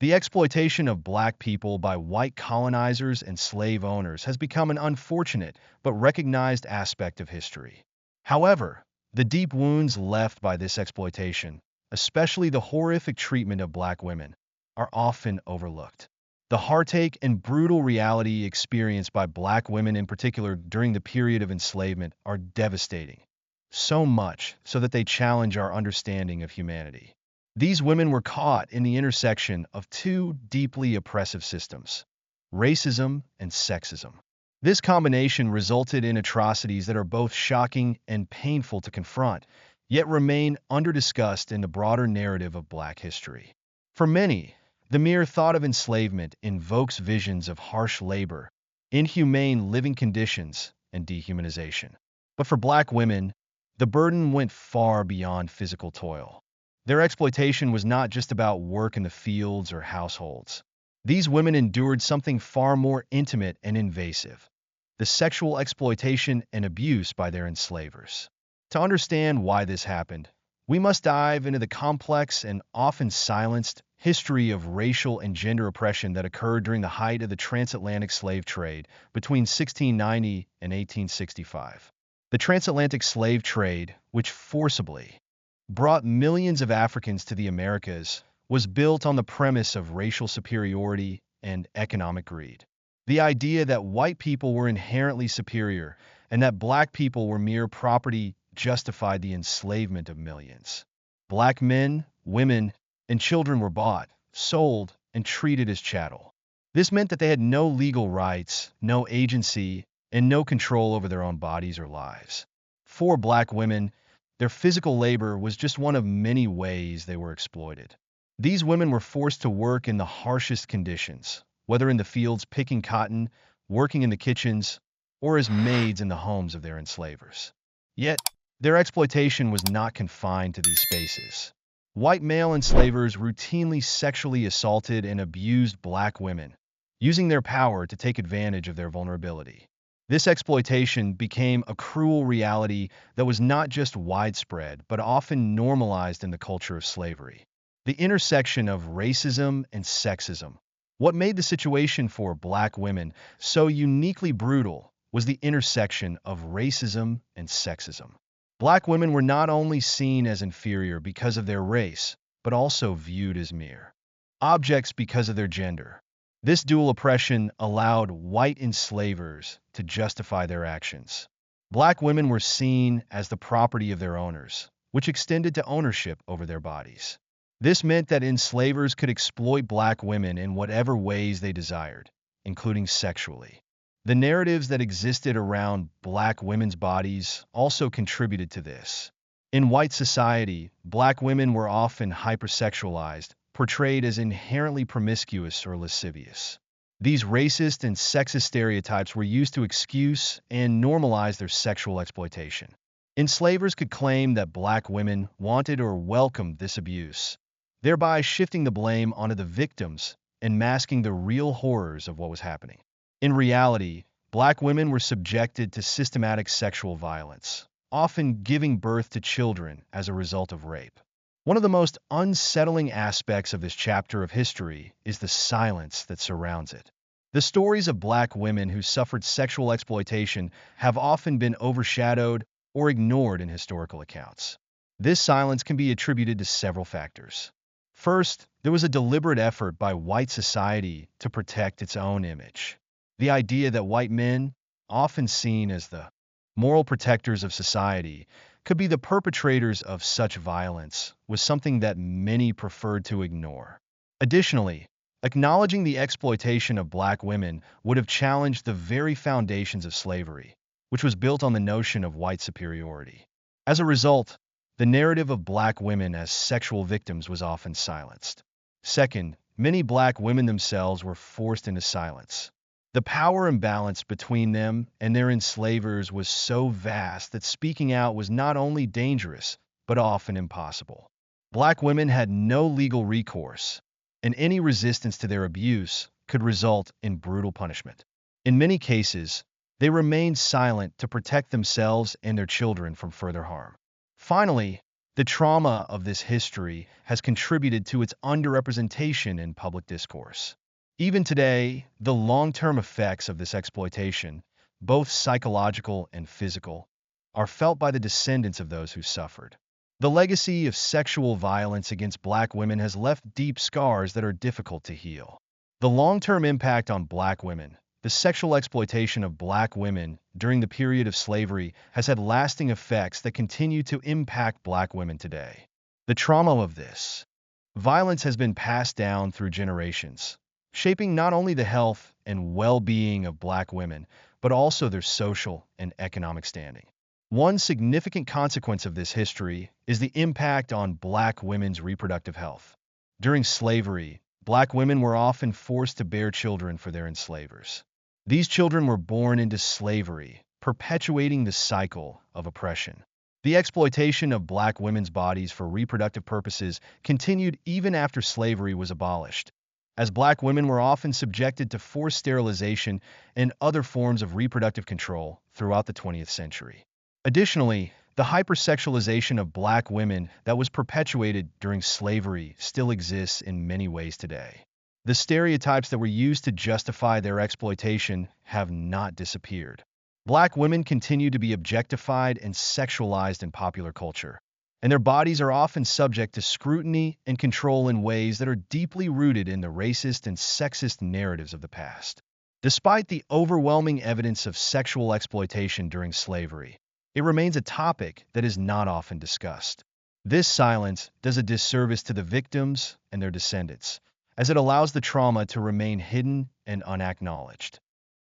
The exploitation of black people by white colonizers and slave owners has become an unfortunate but recognized aspect of history. However, the deep wounds left by this exploitation, especially the horrific treatment of black women, are often overlooked. The heartache and brutal reality experienced by black women in particular during the period of enslavement are devastating, so much so that they challenge our understanding of humanity. These women were caught in the intersection of two deeply oppressive systems, racism and sexism. This combination resulted in atrocities that are both shocking and painful to confront, yet remain underdiscussed in the broader narrative of black history. For many, the mere thought of enslavement invokes visions of harsh labor, inhumane living conditions, and dehumanization. But for black women, the burden went far beyond physical toil. Their exploitation was not just about work in the fields or households. These women endured something far more intimate and invasive: the sexual exploitation and abuse by their enslavers. To understand why this happened, we must dive into the complex and often silenced history of racial and gender oppression that occurred during the height of the transatlantic slave trade between 1690 and 1865. The transatlantic slave trade, which forcibly brought millions of Africans to the Americas, was built on the premise of racial superiority and economic greed. The idea that white people were inherently superior and that black people were mere property justified the enslavement of millions. Black men, women, and children were bought, sold, and treated as chattel. This meant that they had no legal rights, no agency, and no control over their own bodies or lives. For black women, their physical labor was just one of many ways they were exploited. These women were forced to work in the harshest conditions, whether in the fields picking cotton, working in the kitchens, or as maids in the homes of their enslavers. Yet, their exploitation was not confined to these spaces. White male enslavers routinely sexually assaulted and abused black women, using their power to take advantage of their vulnerability. This exploitation became a cruel reality that was not just widespread, but often normalized in the culture of slavery. The intersection of racism and sexism. What made the situation for black women so uniquely brutal was the intersection of racism and sexism. Black women were not only seen as inferior because of their race, but also viewed as mere objects because of their gender. This dual oppression allowed white enslavers to justify their actions. Black women were seen as the property of their owners, which extended to ownership over their bodies. This meant that enslavers could exploit black women in whatever ways they desired, including sexually. The narratives that existed around black women's bodies also contributed to this. In white society, black women were often hypersexualized, portrayed as inherently promiscuous or lascivious. These racist and sexist stereotypes were used to excuse and normalize their sexual exploitation. Enslavers could claim that black women wanted or welcomed this abuse, thereby shifting the blame onto the victims and masking the real horrors of what was happening. In reality, black women were subjected to systematic sexual violence, often giving birth to children as a result of rape. One of the most unsettling aspects of this chapter of history is the silence that surrounds it. The stories of black women who suffered sexual exploitation have often been overshadowed or ignored in historical accounts. This silence can be attributed to several factors. First, there was a deliberate effort by white society to protect its own image. The idea that white men, often seen as the moral protectors of society, could be the perpetrators of such violence was something that many preferred to ignore. Additionally, acknowledging the exploitation of black women would have challenged the very foundations of slavery, which was built on the notion of white superiority. As a result, the narrative of black women as sexual victims was often silenced. Second, many black women themselves were forced into silence. The power imbalance between them and their enslavers was so vast that speaking out was not only dangerous, but often impossible. Black women had no legal recourse, and any resistance to their abuse could result in brutal punishment. In many cases, they remained silent to protect themselves and their children from further harm. Finally, The trauma of this history has contributed to its underrepresentation in public discourse. Even today, the long-term effects of this exploitation, both psychological and physical, are felt by the descendants of those who suffered. The legacy of sexual violence against Black women has left deep scars that are difficult to heal. The long-term impact on Black women, the sexual exploitation of Black women during the period of slavery has had lasting effects that continue to impact Black women today. The trauma of this violence has been passed down through generations, shaping not only the health and well-being of Black women, but also their social and economic standing. One significant consequence of this history is the impact on Black women's reproductive health. During slavery, Black women were often forced to bear children for their enslavers. These children were born into slavery, perpetuating the cycle of oppression. The exploitation of Black women's bodies for reproductive purposes continued even after slavery was abolished, as Black women were often subjected to forced sterilization and other forms of reproductive control throughout the 20th century. Additionally, the hypersexualization of Black women that was perpetuated during slavery still exists in many ways today. The stereotypes that were used to justify their exploitation have not disappeared. Black women continue to be objectified and sexualized in popular culture, and their bodies are often subject to scrutiny and control in ways that are deeply rooted in the racist and sexist narratives of the past. Despite the overwhelming evidence of sexual exploitation during slavery, it remains a topic that is not often discussed. This silence does a disservice to the victims and their descendants, as it allows the trauma to remain hidden and unacknowledged.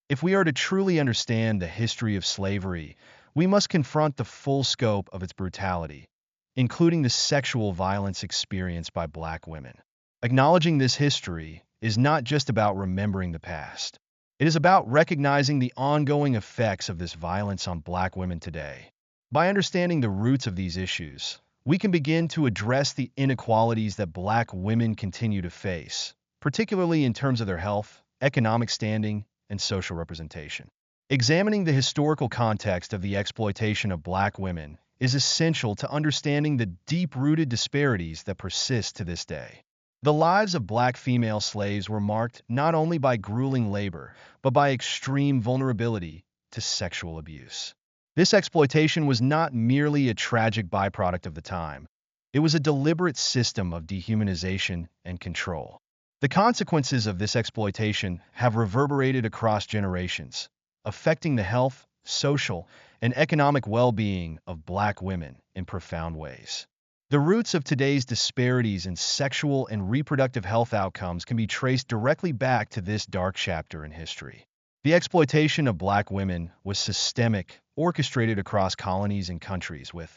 If we are to truly understand the history of slavery, we must confront the full scope of its brutality, including the sexual violence experienced by Black women. Acknowledging this history is not just about remembering the past. It is about recognizing the ongoing effects of this violence on Black women today. By understanding the roots of these issues, we can begin to address the inequalities that Black women continue to face, particularly in terms of their health, economic standing, and social representation. Examining the historical context of the exploitation of Black women is essential to understanding the deep-rooted disparities that persist to this day. The lives of Black female slaves were marked not only by grueling labor, but by extreme vulnerability to sexual abuse. This exploitation was not merely a tragic byproduct of the time. It was a deliberate system of dehumanization and control. The consequences of this exploitation have reverberated across generations, affecting the health, social, and economic well-being of Black women in profound ways. The roots of today's disparities in sexual and reproductive health outcomes can be traced directly back to this dark chapter in history. The exploitation of Black women was systemic, orchestrated across colonies and countries, with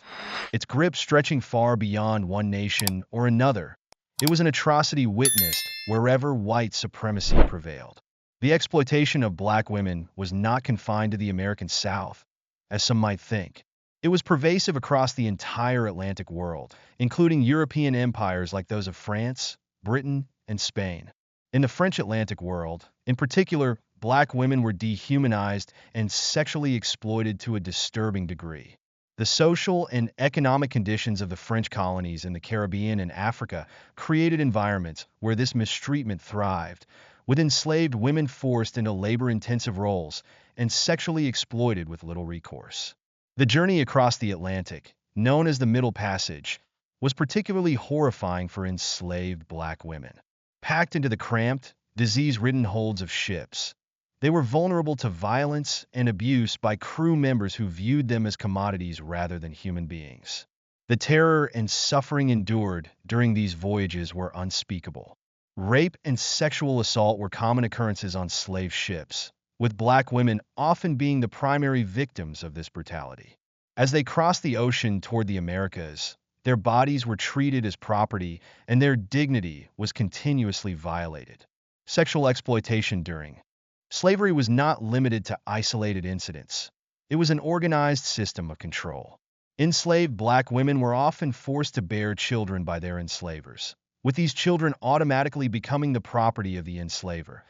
its grip stretching far beyond one nation or another. It was an atrocity witnessed wherever white supremacy prevailed. The exploitation of Black women was not confined to the American South, as some might think. It was pervasive across the entire Atlantic world, including European empires like those of France, Britain, and Spain. In the French Atlantic world, in particular, Black women were dehumanized and sexually exploited to a disturbing degree. The social and economic conditions of the French colonies in the Caribbean and Africa created environments where this mistreatment thrived, with enslaved women forced into labor-intensive roles and sexually exploited with little recourse. The journey across the Atlantic, known as the Middle Passage, was particularly horrifying for enslaved Black women. Packed into the cramped, disease-ridden holds of ships, they were vulnerable to violence and abuse by crew members who viewed them as commodities rather than human beings. The terror and suffering endured during these voyages were unspeakable. Rape and sexual assault were common occurrences on slave ships, with Black women often being the primary victims of this brutality. As they crossed the ocean toward the Americas, their bodies were treated as property and their dignity was continuously violated. Sexual exploitation during slavery was not limited to isolated incidents. It was an organized system of control. Enslaved Black women were often forced to bear children by their enslavers, with these children automatically becoming the property of the enslaver,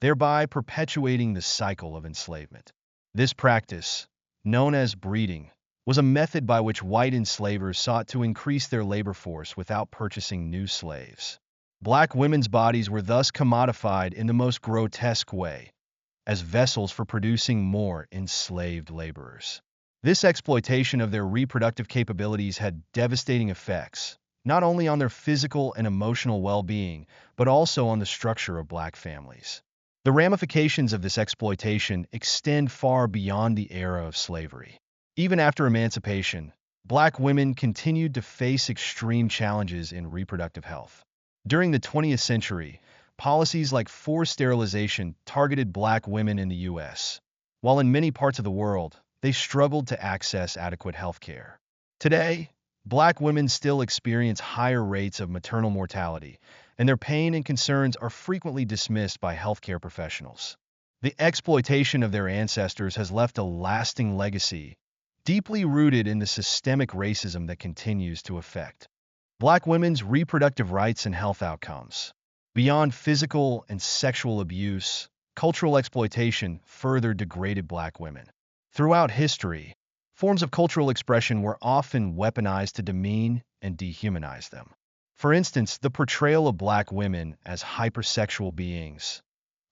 thereby perpetuating the cycle of enslavement. This practice, known as breeding, was a method by which white enslavers sought to increase their labor force without purchasing new slaves. Black women's bodies were thus commodified in the most grotesque way, as vessels for producing more enslaved laborers. This exploitation of their reproductive capabilities had devastating effects, not only on their physical and emotional well-being, but also on the structure of black families. The ramifications of this exploitation extend far beyond the era of slavery. Even after emancipation, black women continued to face extreme challenges in reproductive health. During the 20th century, policies like forced sterilization targeted black women in the U.S., while in many parts of the world, they struggled to access adequate health care. Today, black women still experience higher rates of maternal mortality, and their pain and concerns are frequently dismissed by healthcare professionals. The exploitation of their ancestors has left a lasting legacy, deeply rooted in the systemic racism that continues to affect black women's reproductive rights and health outcomes. Beyond physical and sexual abuse, cultural exploitation further degraded black women. Throughout history, forms of cultural expression were often weaponized to demean and dehumanize them. For instance, the portrayal of black women as hypersexual beings,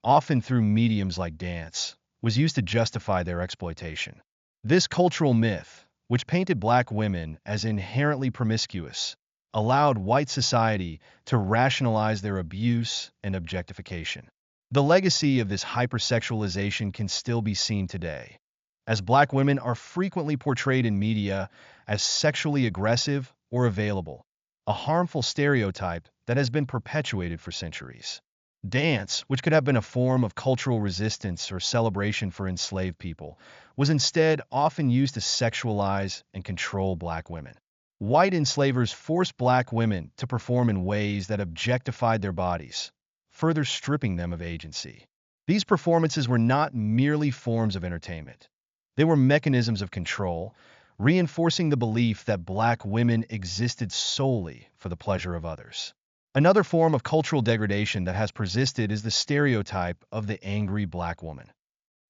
often through mediums like dance, was used to justify their exploitation. This cultural myth, which painted black women as inherently promiscuous, allowed white society to rationalize their abuse and objectification. The legacy of this hypersexualization can still be seen today, as black women are frequently portrayed in media as sexually aggressive or available, a harmful stereotype that has been perpetuated for centuries. Dance, which could have been a form of cultural resistance or celebration for enslaved people, was instead often used to sexualize and control black women. White enslavers forced black women to perform in ways that objectified their bodies, further stripping them of agency. These performances were not merely forms of entertainment. They were mechanisms of control, reinforcing the belief that black women existed solely for the pleasure of others. Another form of cultural degradation that has persisted is the stereotype of the angry black woman.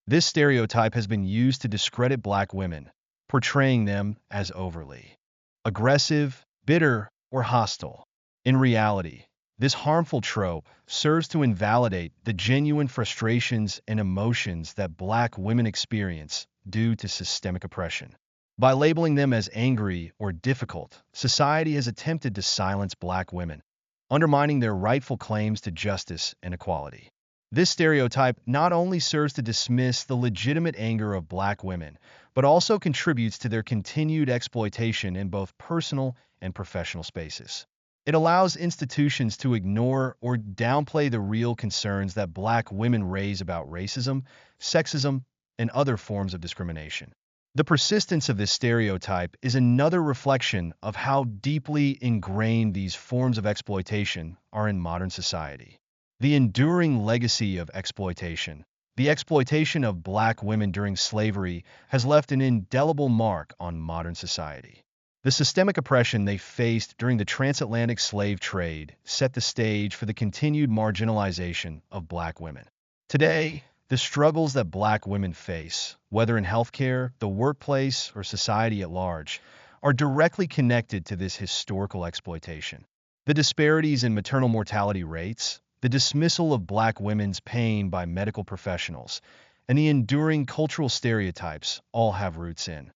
This stereotype has been used to discredit black women, portraying them as overly aggressive, bitter, or hostile. In reality, this harmful trope serves to invalidate the genuine frustrations and emotions that black women experience due to systemic oppression. By labeling them as angry or difficult, society has attempted to silence black women, undermining their rightful claims to justice and equality. This stereotype not only serves to dismiss the legitimate anger of black women, but also contributes to their continued exploitation in both personal and professional spaces. It allows institutions to ignore or downplay the real concerns that black women raise about racism, sexism, and other forms of discrimination. The persistence of this stereotype is another reflection of how deeply ingrained these forms of exploitation are in modern society. The enduring legacy of exploitation, the exploitation of black women during slavery, has left an indelible mark on modern society. The systemic oppression they faced during the transatlantic slave trade set the stage for the continued marginalization of black women. Today, the struggles that black women face, whether in healthcare, the workplace, or society at large, are directly connected to this historical exploitation. The disparities in maternal mortality rates, the dismissal of black women's pain by medical professionals, and the enduring cultural stereotypes all have roots in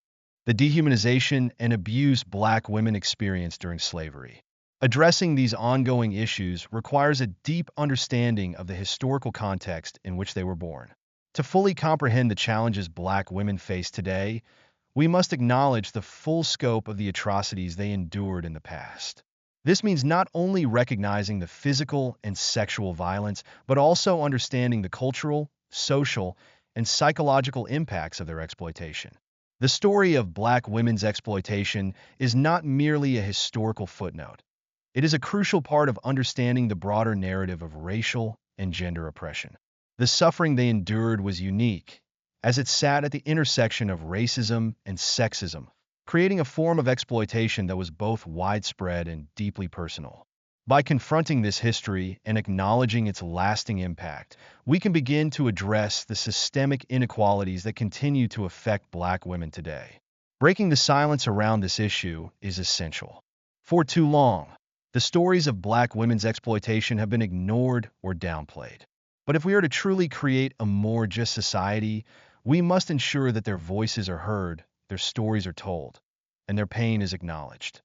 the dehumanization and abuse black women experienced during slavery. Addressing these ongoing issues requires a deep understanding of the historical context in which they were born. To fully comprehend the challenges black women face today, we must acknowledge the full scope of the atrocities they endured in the past. This means not only recognizing the physical and sexual violence, but also understanding the cultural, social, and psychological impacts of their exploitation. The story of black women's exploitation is not merely a historical footnote. It is a crucial part of understanding the broader narrative of racial and gender oppression. The suffering they endured was unique, as it sat at the intersection of racism and sexism, creating a form of exploitation that was both widespread and deeply personal. By confronting this history and acknowledging its lasting impact, we can begin to address the systemic inequalities that continue to affect black women today. Breaking the silence around this issue is essential. For too long, the stories of black women's exploitation have been ignored or downplayed. But if we are to truly create a more just society, we must ensure that their voices are heard, their stories are told, and their pain is acknowledged.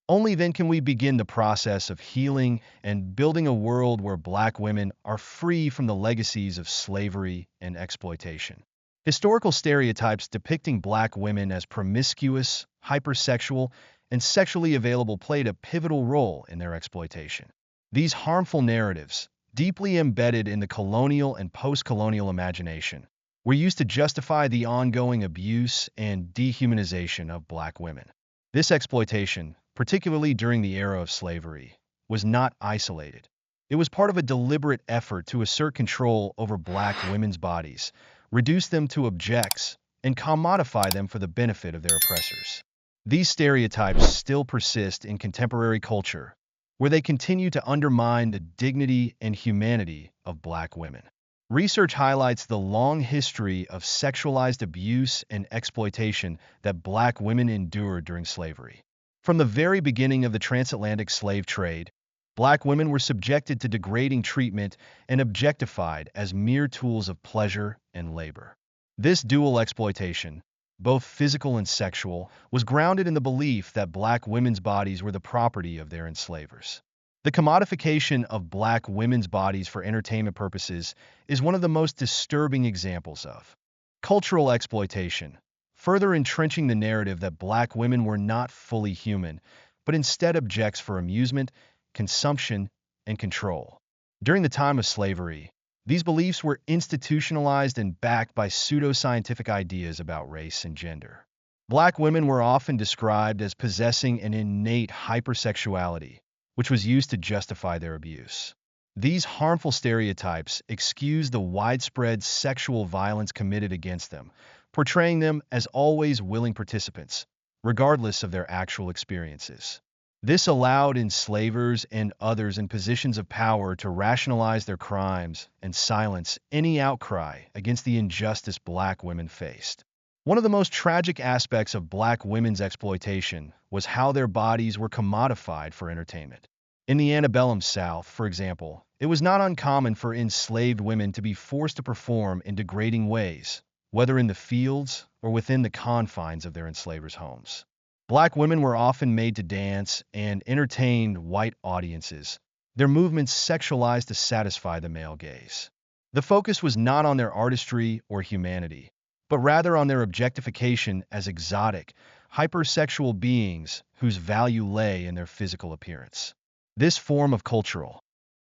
Only then can we begin the process of healing and building a world where black women are free from the legacies of slavery and exploitation. Historical stereotypes depicting black women as promiscuous, hypersexual, and sexually available played a pivotal role in their exploitation. These harmful narratives, deeply embedded in the colonial and post-colonial imagination, were used to justify the ongoing abuse and dehumanization of black women. This exploitation, particularly during the era of slavery, was not isolated. It was part of a deliberate effort to assert control over black women's bodies, reduce them to objects, and commodify them for the benefit of their oppressors. These stereotypes still persist in contemporary culture, where they continue to undermine the dignity and humanity of black women. Research highlights the long history of sexualized abuse and exploitation that black women endured during slavery. From the very beginning of the transatlantic slave trade, black women were subjected to degrading treatment and objectified as mere tools of pleasure and labor. This dual exploitation, both physical and sexual, was grounded in the belief that black women's bodies were the property of their enslavers. The commodification of black women's bodies for entertainment purposes is one of the most disturbing examples of cultural exploitation, further entrenching the narrative that black women were not fully human, but instead objects for amusement, consumption, and control. During the time of slavery, these beliefs were institutionalized and backed by pseudoscientific ideas about race and gender. Black women were often described as possessing an innate hypersexuality, which was used to justify their abuse. These harmful stereotypes excuse the widespread sexual violence committed against them, portraying them as always willing participants, regardless of their actual experiences. This allowed enslavers and others in positions of power to rationalize their crimes and silence any outcry against the injustice black women faced. One of the most tragic aspects of black women's exploitation was how their bodies were commodified for entertainment. In the antebellum South, for example, it was not uncommon for enslaved women to be forced to perform in degrading ways, whether in the fields or within the confines of their enslavers' homes. Black women were often made to dance and entertain white audiences, their movements sexualized to satisfy the male gaze. The focus was not on their artistry or humanity, but rather on their objectification as exotic, hypersexual beings whose value lay in their physical appearance. This form of cultural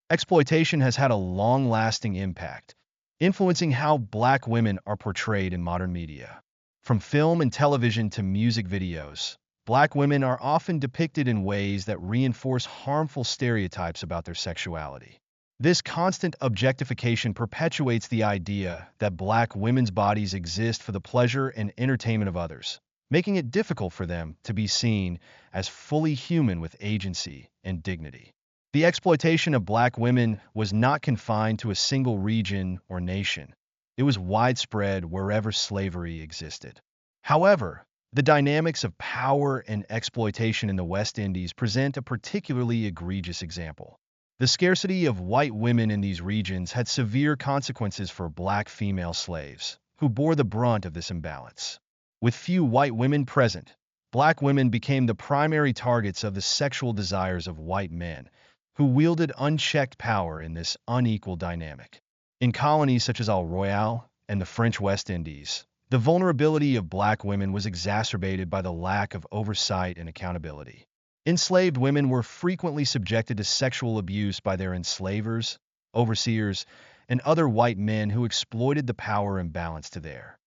exploitation has had a long-lasting impact, influencing how black women are portrayed in modern media. From film and television to music videos, black women are often depicted in ways that reinforce harmful stereotypes about their sexuality. This constant objectification perpetuates the idea that black women's bodies exist for the pleasure and entertainment of others, making it difficult for them to be seen as fully human with agency and dignity. The exploitation of black women was not confined to a single region or nation. It was widespread wherever slavery existed. However, the dynamics of power and exploitation in the West Indies present a particularly egregious example. The scarcity of white women in these regions had severe consequences for black female slaves, who bore the brunt of this imbalance. With few white women present, black women became the primary targets of the sexual desires of white men, who wielded unchecked power in this unequal dynamic. In colonies such as Ile Royale and the French West Indies, the vulnerability of black women was exacerbated by the lack of oversight and accountability. Enslaved women were frequently subjected to sexual abuse by their enslavers, overseers, and other white men who exploited the power imbalance to their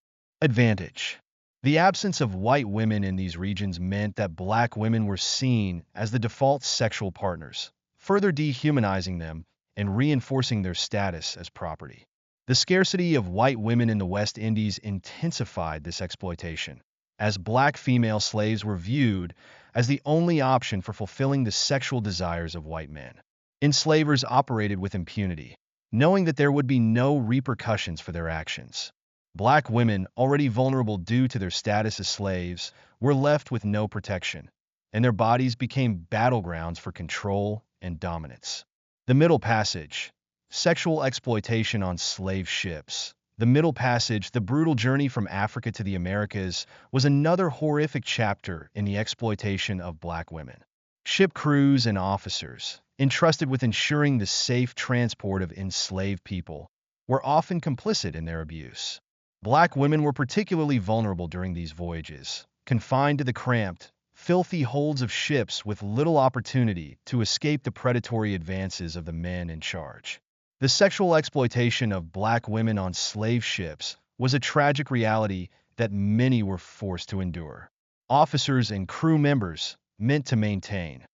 advantage. The absence of white women in these regions meant that black women were seen as the default sexual partners, further dehumanizing them and reinforcing their status as property. The scarcity of white women in the West Indies intensified this exploitation, as black female slaves were viewed as the only option for fulfilling the sexual desires of white men. Enslavers operated with impunity, knowing that there would be no repercussions for their actions. Black women, already vulnerable due to their status as slaves, were left with no protection, and their bodies became battlegrounds for control and dominance. The Middle Passage. Sexual exploitation on slave ships. The Middle Passage, the brutal journey from Africa to the Americas, was another horrific chapter in the exploitation of black women. Ship crews and officers, entrusted with ensuring the safe transport of enslaved people, were often complicit in their abuse. Black women were particularly vulnerable during these voyages, confined to the cramped, filthy holds of ships with little opportunity to escape the predatory advances of the men in charge. The sexual exploitation of black women on slave ships was a tragic reality that many were forced to endure. Officers and crew members, meant to maintain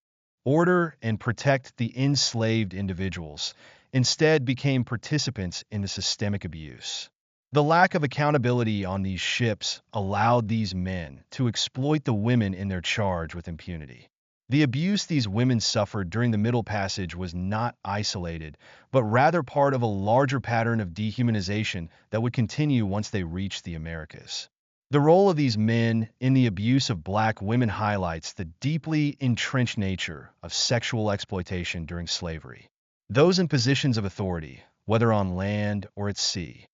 order and protect the enslaved individuals, instead became participants in the systemic abuse. The lack of accountability on these ships allowed these men to exploit the women in their charge with impunity. The abuse these women suffered during the Middle Passage was not isolated, but rather part of a larger pattern of dehumanization that would continue once they reached the Americas. The role of these men in the abuse of black women highlights the deeply entrenched nature of sexual exploitation during slavery. Those in positions of authority, whether on land or at sea,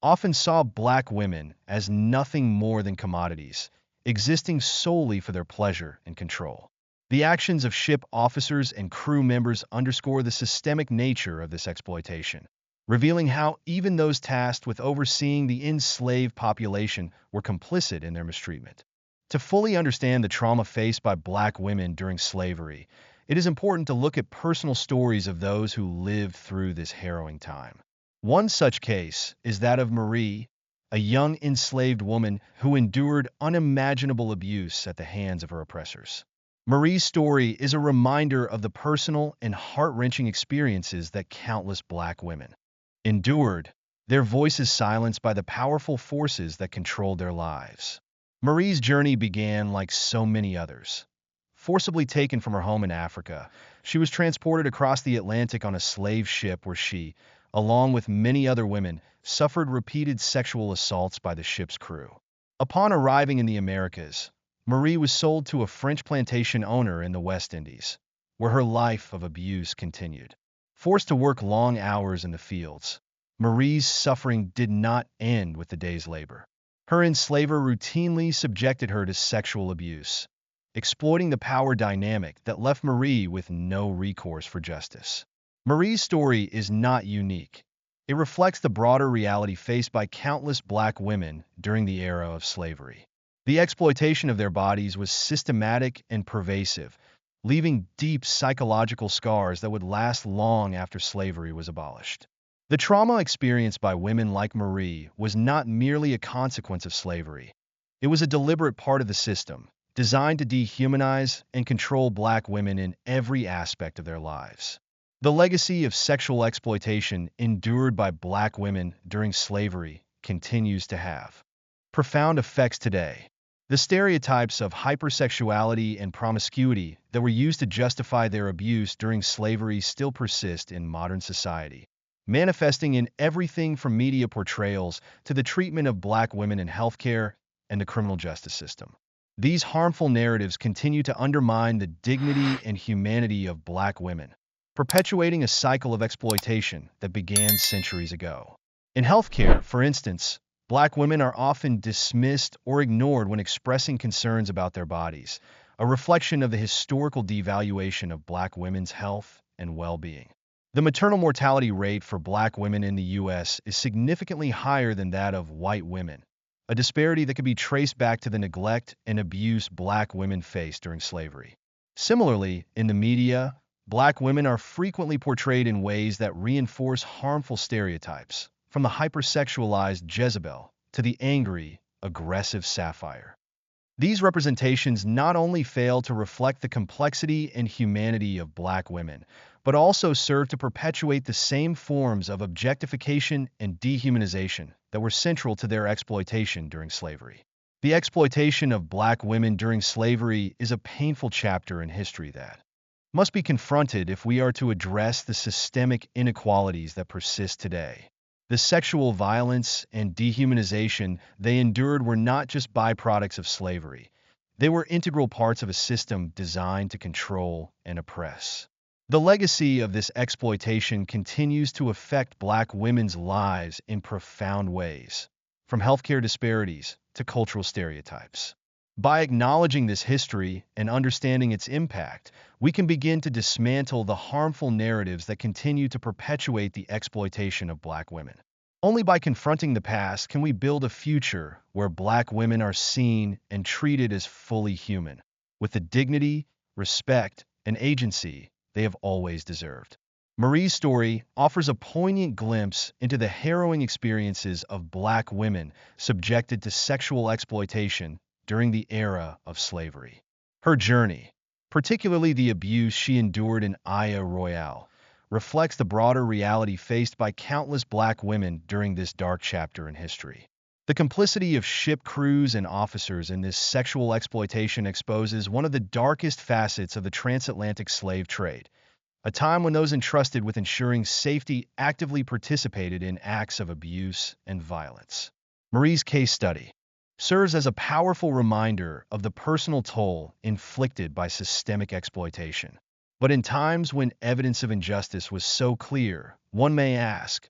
often saw black women as nothing more than commodities, existing solely for their pleasure and control. The actions of ship officers and crew members underscore the systemic nature of this exploitation, revealing how even those tasked with overseeing the enslaved population were complicit in their mistreatment. To fully understand the trauma faced by black women during slavery, it is important to look at personal stories of those who lived through this harrowing time. One such case is that of Marie, a young enslaved woman who endured unimaginable abuse at the hands of her oppressors. Marie's story is a reminder of the personal and heart-wrenching experiences that countless black women endured, their voices silenced by the powerful forces that controlled their lives. Marie's journey began like so many others. Forcibly taken from her home in Africa, she was transported across the Atlantic on a slave ship where she, along with many other women, suffered repeated sexual assaults by the ship's crew. Upon arriving in the Americas, Marie was sold to a French plantation owner in the West Indies, where her life of abuse continued. Forced to work long hours in the fields, Marie's suffering did not end with the day's labor. Her enslaver routinely subjected her to sexual abuse, exploiting the power dynamic that left Marie with no recourse for justice. Marie's story is not unique. It reflects the broader reality faced by countless black women during the era of slavery. The exploitation of their bodies was systematic and pervasive, leaving deep psychological scars that would last long after slavery was abolished. The trauma experienced by women like Marie was not merely a consequence of slavery. It was a deliberate part of the system, designed to dehumanize and control black women in every aspect of their lives. The legacy of sexual exploitation endured by black women during slavery continues to have profound effects today. The stereotypes of hypersexuality and promiscuity that were used to justify their abuse during slavery still persist in modern society, manifesting in everything from media portrayals to the treatment of black women in healthcare and the criminal justice system. These harmful narratives continue to undermine the dignity and humanity of black women, perpetuating a cycle of exploitation that began centuries ago. In healthcare, for instance, black women are often dismissed or ignored when expressing concerns about their bodies, a reflection of the historical devaluation of black women's health and well-being. The maternal mortality rate for black women in the U.S. is significantly higher than that of white women, a disparity that could be traced back to the neglect and abuse black women faced during slavery. Similarly, in the media, black women are frequently portrayed in ways that reinforce harmful stereotypes, from the hypersexualized Jezebel to the angry, aggressive Sapphire. These representations not only fail to reflect the complexity and humanity of black women, but also serve to perpetuate the same forms of objectification and dehumanization that were central to their exploitation during slavery. The exploitation of black women during slavery is a painful chapter in history that must be confronted if we are to address the systemic inequalities that persist today. The sexual violence and dehumanization they endured were not just byproducts of slavery. They were integral parts of a system designed to control and oppress. The legacy of this exploitation continues to affect Black women's lives in profound ways, from healthcare disparities to cultural stereotypes. By acknowledging this history and understanding its impact, we can begin to dismantle the harmful narratives that continue to perpetuate the exploitation of Black women. Only by confronting the past can we build a future where Black women are seen and treated as fully human, with the dignity, respect, and agency they have always deserved. Marie's story offers a poignant glimpse into the harrowing experiences of Black women subjected to sexual exploitation during the era of slavery. Her journey, particularly the abuse she endured in Aya Royale, reflects the broader reality faced by countless Black women during this dark chapter in history. The complicity of ship crews and officers in this sexual exploitation exposes one of the darkest facets of the transatlantic slave trade, a time when those entrusted with ensuring safety actively participated in acts of abuse and violence. Marie's case study serves as a powerful reminder of the personal toll inflicted by systemic exploitation. But in times when evidence of injustice was so clear, one may ask,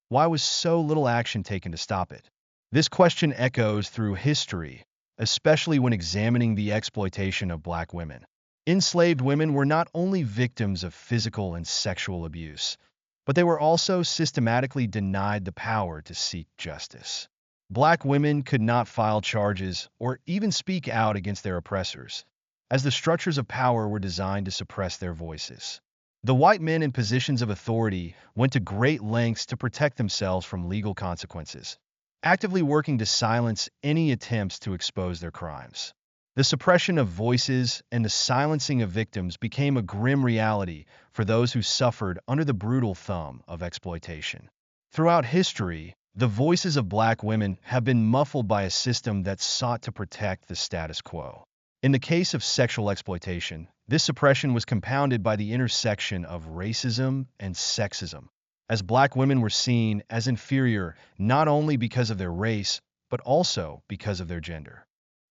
why was so little action taken to stop it? This question echoes through history, especially when examining the exploitation of Black women. Enslaved women were not only victims of physical and sexual abuse, but they were also systematically denied the power to seek justice. Black women could not file charges or even speak out against their oppressors, as the structures of power were designed to suppress their voices. The white men in positions of authority went to great lengths to protect themselves from legal consequences, actively working to silence any attempts to expose their crimes. The suppression of voices and the silencing of victims became a grim reality for those who suffered under the brutal thumb of exploitation. Throughout history, the voices of Black women have been muffled by a system that sought to protect the status quo. In the case of sexual exploitation, this suppression was compounded by the intersection of racism and sexism, as Black women were seen as inferior not only because of their race, but also because of their gender.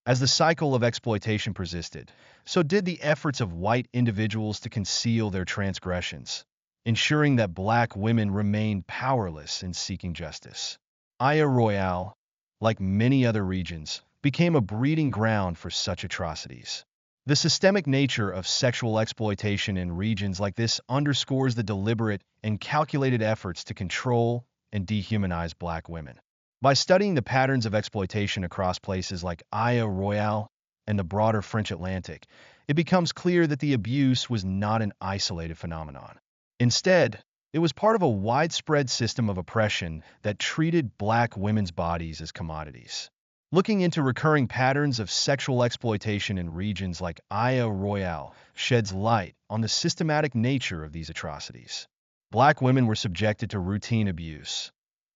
As the cycle of exploitation persisted, so did the efforts of white individuals to conceal their transgressions, ensuring that Black women remained powerless in seeking justice. Aya Royale, like many other regions, became a breeding ground for such atrocities. The systemic nature of sexual exploitation in regions like this underscores the deliberate and calculated efforts to control and dehumanize Black women. By studying the patterns of exploitation across places like Aya Royale and the broader French Atlantic, it becomes clear that the abuse was not an isolated phenomenon. Instead, it was part of a widespread system of oppression that treated Black women's bodies as commodities. Looking into recurring patterns of sexual exploitation in regions like Aya Royale sheds light on the systematic nature of these atrocities. Black women were subjected to routine abuse,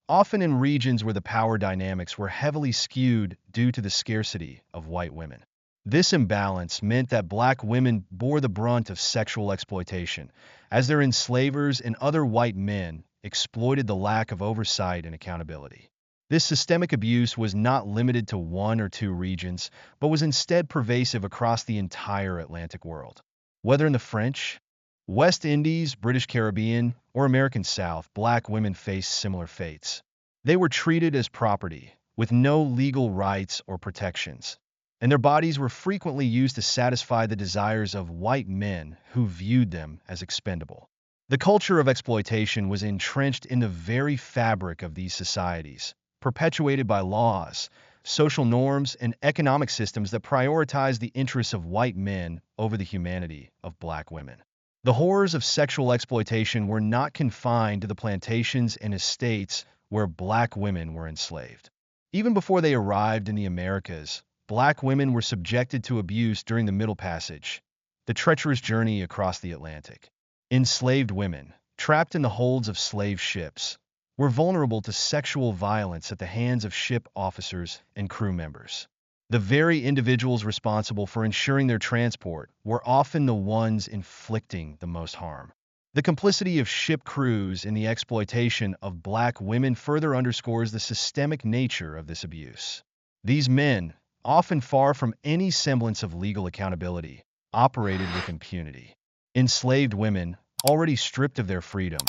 often in regions where the power dynamics were heavily skewed due to the scarcity of white women. This imbalance meant that Black women bore the brunt of sexual exploitation, as their enslavers and other white men exploited the lack of oversight and accountability. This systemic abuse was not limited to one or two regions, but was instead pervasive across the entire Atlantic world. Whether in the French, West Indies, British Caribbean, or American South, Black women faced similar fates. They were treated as property, with no legal rights or protections, and their bodies were frequently used to satisfy the desires of white men who viewed them as expendable. The culture of exploitation was entrenched in the very fabric of these societies, perpetuated by laws, social norms, and economic systems that prioritize the interests of white men over the humanity of Black women. The horrors of sexual exploitation were not confined to the plantations and estates where Black women were enslaved. Even before they arrived in the Americas, Black women were subjected to abuse during the Middle Passage, the treacherous journey across the Atlantic. Enslaved women, trapped in the holds of slave ships, were vulnerable to sexual violence at the hands of ship officers and crew members. The very individuals responsible for ensuring their transport were often the ones inflicting the most harm. The complicity of ship crews in the exploitation of black women further underscores the systemic nature of this abuse. These men, often far from any semblance of legal accountability, operated with impunity. Enslaved women, already stripped of their freedom,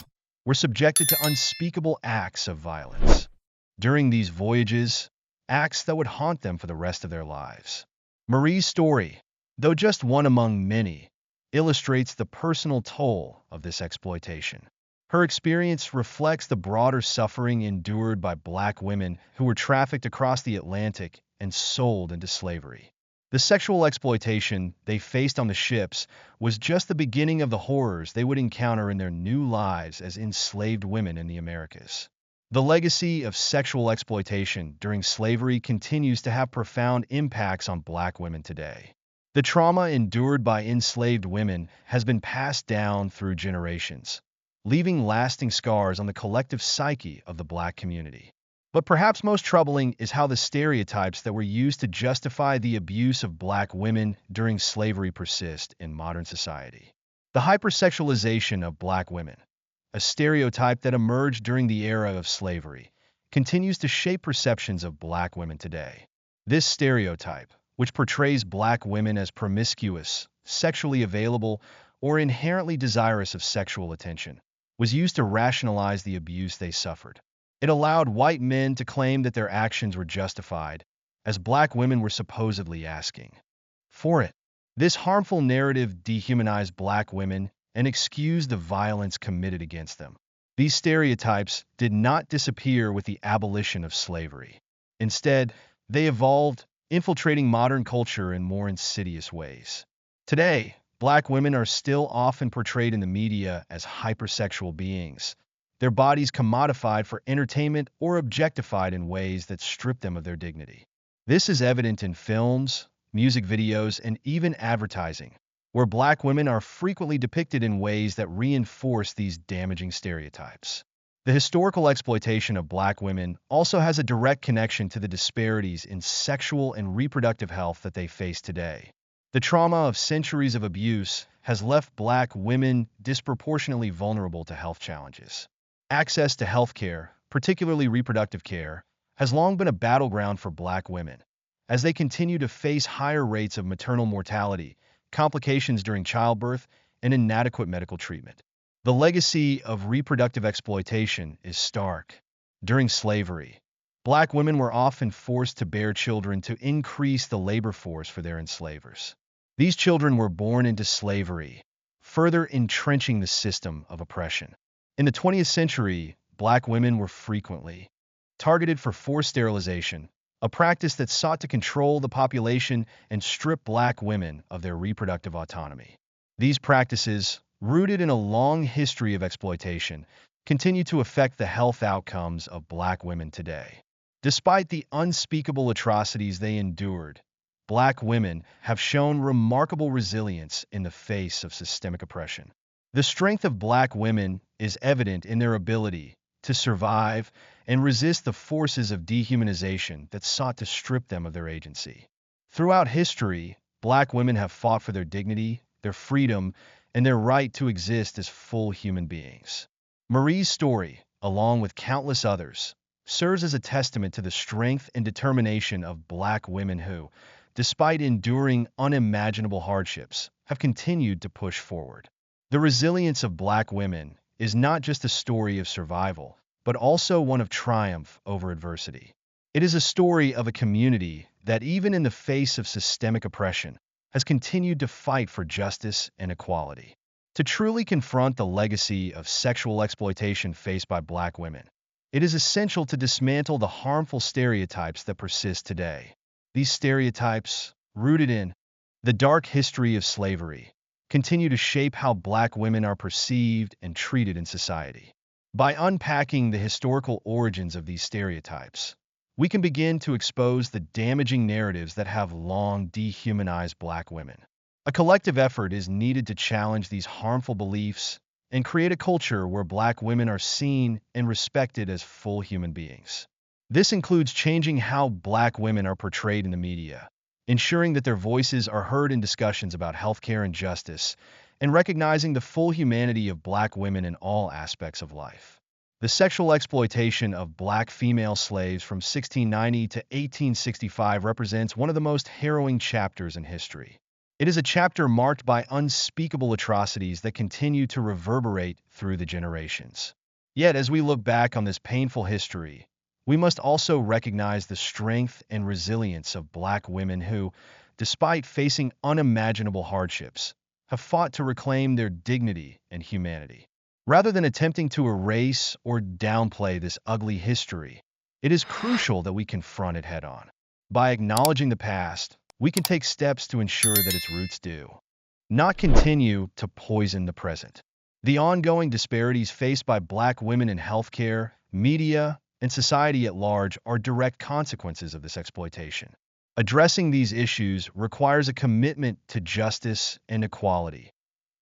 were subjected to unspeakable acts of violence. During these voyages, acts that would haunt them for the rest of their lives. Marie's story, though just one among many, illustrates the personal toll of this exploitation. Her experience reflects the broader suffering endured by black women who were trafficked across the Atlantic and sold into slavery. The sexual exploitation they faced on the ships was just the beginning of the horrors they would encounter in their new lives as enslaved women in the Americas. The legacy of sexual exploitation during slavery continues to have profound impacts on black women today. The trauma endured by enslaved women has been passed down through generations, leaving lasting scars on the collective psyche of the black community. But perhaps most troubling is how the stereotypes that were used to justify the abuse of black women during slavery persist in modern society. The hypersexualization of black women, a stereotype that emerged during the era of slavery, continues to shape perceptions of black women today. This stereotype, which portrays black women as promiscuous, sexually available, or inherently desirous of sexual attention, was used to rationalize the abuse they suffered. It allowed white men to claim that their actions were justified, as black women were supposedly asking for it. This harmful narrative dehumanized black women and excused the violence committed against them. These stereotypes did not disappear with the abolition of slavery. Instead, they evolved, infiltrating modern culture in more insidious ways. Today, black women are still often portrayed in the media as hypersexual beings, their bodies commodified for entertainment or objectified in ways that strip them of their dignity. This is evident in films, music videos, and even advertising, where black women are frequently depicted in ways that reinforce these damaging stereotypes. The historical exploitation of black women also has a direct connection to the disparities in sexual and reproductive health that they face today. The trauma of centuries of abuse has left black women disproportionately vulnerable to health challenges. Access to health care, particularly reproductive care, has long been a battleground for black women, as they continue to face higher rates of maternal mortality, complications during childbirth, and inadequate medical treatment. The legacy of reproductive exploitation is stark. During slavery, black women were often forced to bear children to increase the labor force for their enslavers. These children were born into slavery, further entrenching the system of oppression. In the 20th century, black women were frequently targeted for forced sterilization, a practice that sought to control the population and strip black women of their reproductive autonomy. These practices, rooted in a long history of exploitation, continue to affect the health outcomes of black women today. Despite the unspeakable atrocities they endured, black women have shown remarkable resilience in the face of systemic oppression. The strength of black women is evident in their ability to survive and resist the forces of dehumanization that sought to strip them of their agency. Throughout history, black women have fought for their dignity, their freedom, and their right to exist as full human beings. Marie's story, along with countless others, serves as a testament to the strength and determination of black women who, despite enduring unimaginable hardships, have continued to push forward. The resilience of black women is not just a story of survival, but also one of triumph over adversity. It is a story of a community that, even in the face of systemic oppression, has continued to fight for justice and equality. To truly confront the legacy of sexual exploitation faced by black women, it is essential to dismantle the harmful stereotypes that persist today. These stereotypes, rooted in the dark history of slavery, continue to shape how black women are perceived and treated in society. By unpacking the historical origins of these stereotypes, we can begin to expose the damaging narratives that have long dehumanized black women. A collective effort is needed to challenge these harmful beliefs and create a culture where black women are seen and respected as full human beings. This includes changing how black women are portrayed in the media, ensuring that their voices are heard in discussions about healthcare and justice, and recognizing the full humanity of black women in all aspects of life. The sexual exploitation of black female slaves from 1690 to 1865 represents one of the most harrowing chapters in history. It is a chapter marked by unspeakable atrocities that continue to reverberate through the generations. Yet, as we look back on this painful history, we must also recognize the strength and resilience of black women who, despite facing unimaginable hardships, have fought to reclaim their dignity and humanity. Rather than attempting to erase or downplay this ugly history, it is crucial that we confront it head-on. By acknowledging the past, we can take steps to ensure that its roots do not continue to poison the present. The ongoing disparities faced by black women in healthcare, media, and society at large are direct consequences of this exploitation. Addressing these issues requires a commitment to justice and equality,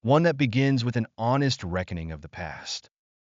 one that begins with an honest reckoning of the past.